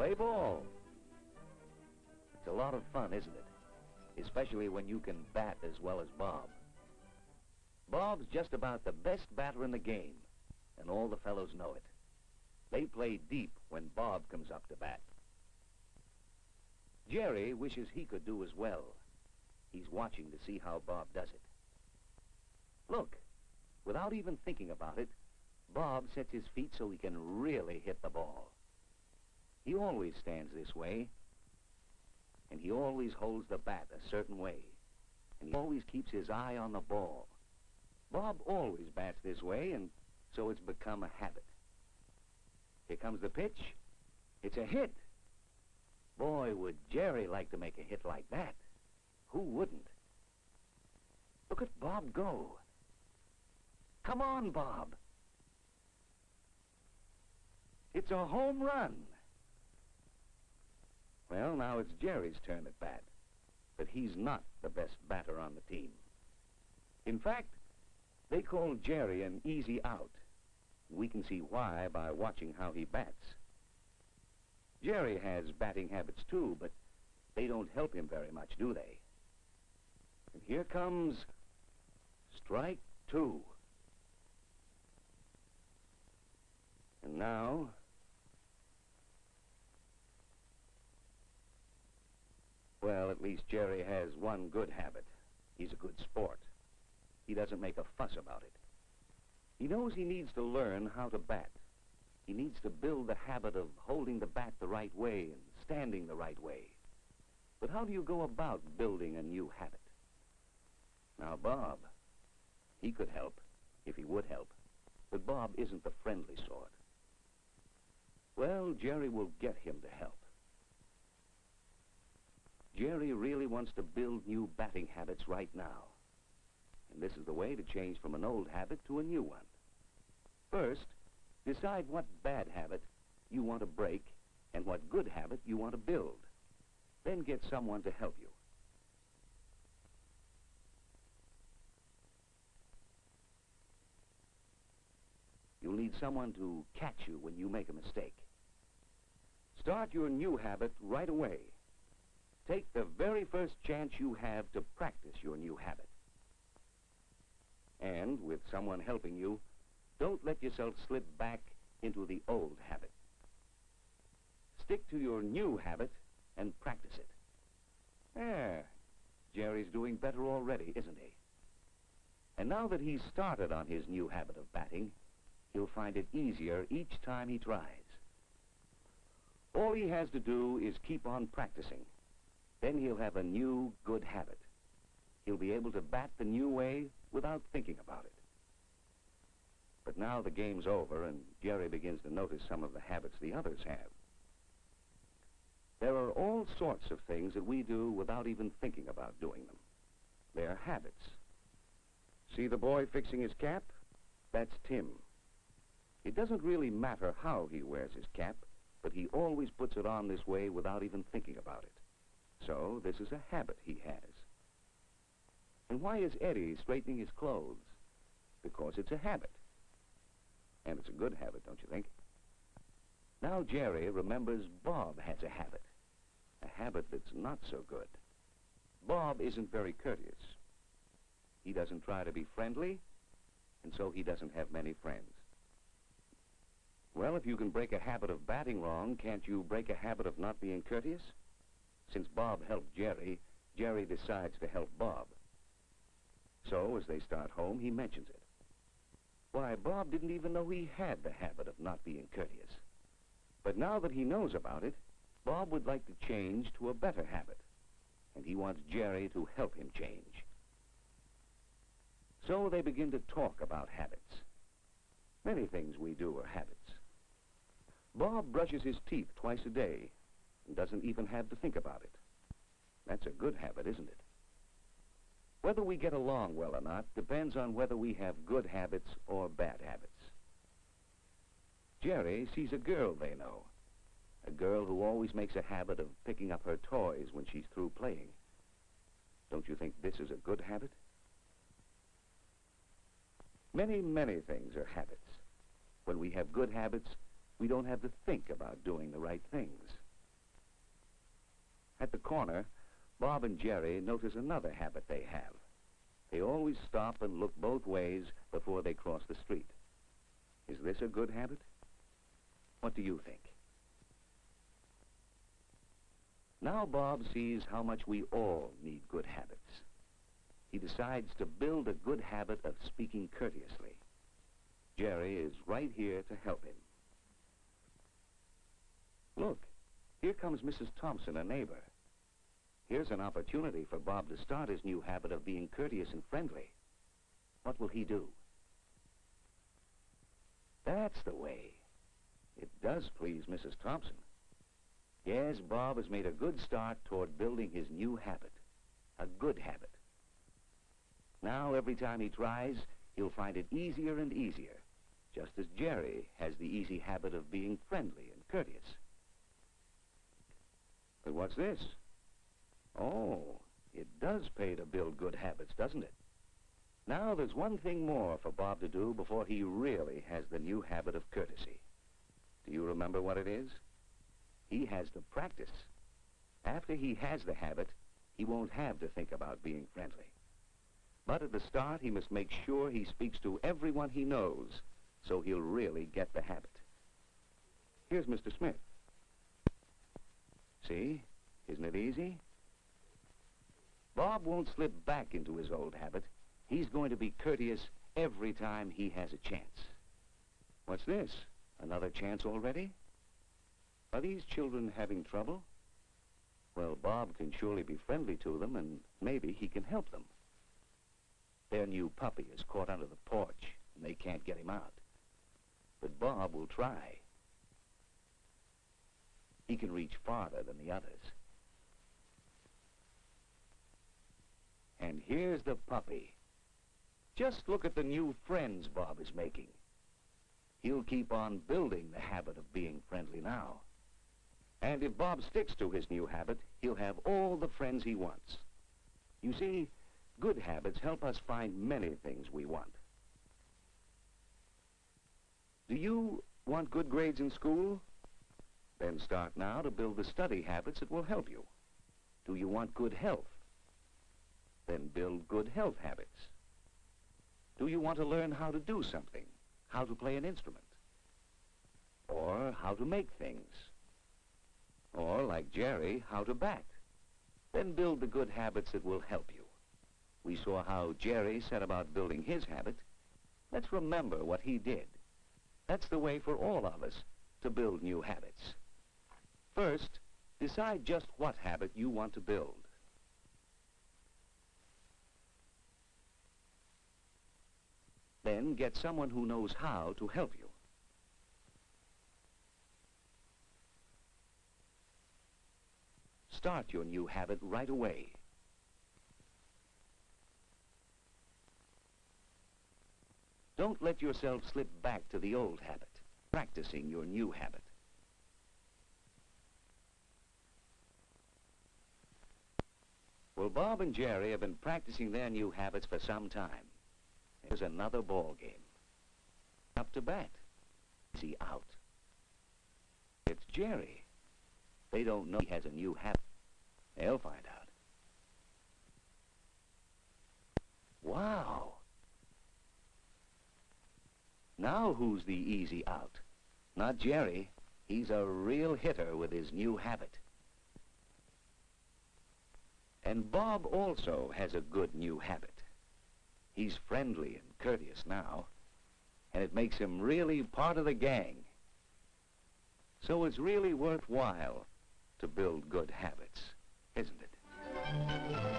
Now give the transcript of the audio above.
play ball. It's a lot of fun, isn't it? Especially when you can bat as well as Bob. Bob's just about the best batter in the game, and all the fellows know it. They play deep when Bob comes up to bat. Jerry wishes he could do as well. He's watching to see how Bob does it. Look, without even thinking about it, Bob sets his feet so he can really hit the ball. He always stands this way, and he always holds the bat a certain way, and he always keeps his eye on the ball. Bob always bats this way, and so it's become a habit. Here comes the pitch. It's a hit. Boy, would Jerry like to make a hit like that. Who wouldn't? Look at Bob go. Come on, Bob. It's a home run. Well, now it's Jerry's turn at bat, but he's not the best batter on the team. In fact, they call Jerry an easy out. We can see why by watching how he bats. Jerry has batting habits too, but they don't help him very much, do they? And here comes strike two. And now, well, at least Jerry has one good habit. He's a good sport. He doesn't make a fuss about it. He knows he needs to learn how to bat. He needs to build the habit of holding the bat the right way and standing the right way. But how do you go about building a new habit? Now, Bob, he could help, if he would help. But Bob isn't the friendly sort. Well, Jerry will get him to help. Jerry really wants to build new batting habits right now. And this is the way to change from an old habit to a new one. First, decide what bad habit you want to break and what good habit you want to build. Then get someone to help you. You'll need someone to catch you when you make a mistake. Start your new habit right away. Take the very first chance you have to practice your new habit. And with someone helping you, don't let yourself slip back into the old habit. Stick to your new habit and practice it. There, Jerry's doing better already, isn't he? And now that he's started on his new habit of batting, he'll find it easier each time he tries. All he has to do is keep on practicing. Then he'll have a new, good habit. He'll be able to bat the new way without thinking about it. But now the game's over, and Jerry begins to notice some of the habits the others have. There are all sorts of things that we do without even thinking about doing them. They're habits. See the boy fixing his cap? That's Tim. It doesn't really matter how he wears his cap, but he always puts it on this way without even thinking about it. So this is a habit he has. And why is Eddie straightening his clothes? Because it's a habit. And it's a good habit, don't you think? Now Jerry remembers Bob has a habit that's not so good. Bob isn't very courteous. He doesn't try to be friendly, and so he doesn't have many friends. Well, if you can break a habit of batting wrong, can't you break a habit of not being courteous? Since Bob helped Jerry, Jerry decides to help Bob. So, as they start home, he mentions it. Why, Bob didn't even know he had the habit of not being courteous. But now that he knows about it, Bob would like to change to a better habit, and he wants Jerry to help him change. So they begin to talk about habits. Many things we do are habits. Bob brushes his teeth twice a day and doesn't even have to think about it. That's a good habit, isn't it? Whether we get along well or not depends on whether we have good habits or bad habits. Jerry sees a girl they know, a girl who always makes a habit of picking up her toys when she's through playing. Don't you think this is a good habit? Many, many things are habits. When we have good habits, we don't have to think about doing the right things. At the corner, Bob and Jerry notice another habit they have. They always stop and look both ways before they cross the street. Is this a good habit? What do you think? Now Bob sees how much we all need good habits. He decides to build a good habit of speaking courteously. Jerry is right here to help him. Look, here comes Mrs. Thompson, a neighbor. Here's an opportunity for Bob to start his new habit of being courteous and friendly. What will he do? That's the way. It does please Mrs. Thompson. Yes, Bob has made a good start toward building his new habit. A good habit. Now, every time he tries, he'll find it easier and easier, just as Jerry has the easy habit of being friendly and courteous. But what's this? Oh, it does pay to build good habits, doesn't it? Now there's one thing more for Bob to do before he really has the new habit of courtesy. Do you remember what it is? He has to practice. After he has the habit, he won't have to think about being friendly. But at the start, he must make sure he speaks to everyone he knows, so he'll really get the habit. Here's Mr. Smith. See? Isn't it easy? Bob won't slip back into his old habit. He's going to be courteous every time he has a chance. What's this? Another chance already? Are these children having trouble? Well, Bob can surely be friendly to them, and maybe he can help them. Their new puppy is caught under the porch, and they can't get him out. But Bob will try. He can reach farther than the others. And here's the puppy. Just look at the new friends Bob is making. He'll keep on building the habit of being friendly now. And if Bob sticks to his new habit, he'll have all the friends he wants. You see, good habits help us find many things we want. Do you want good grades in school? Then start now to build the study habits that will help you. Do you want good health? Then build good health habits. Do you want to learn how to do something? How to play an instrument? Or how to make things? Or, like Jerry, how to bat? Then build the good habits that will help you. We saw how Jerry set about building his habit. Let's remember what he did. That's the way for all of us to build new habits. First, decide just what habit you want to build. Then get someone who knows how to help you. Start your new habit right away. Don't let yourself slip back to the old habit, practicing your new habit. Well, Bob and Jerry have been practicing their new habits for some time. Here's another ball game. Up to bat. Easy out. It's Jerry. They don't know he has a new habit. They'll find out. Wow. Now who's the easy out? Not Jerry. He's a real hitter with his new habit. And Bob also has a good new habit. He's friendly and courteous now, and it makes him really part of the gang. So it's really worthwhile to build good habits, isn't it?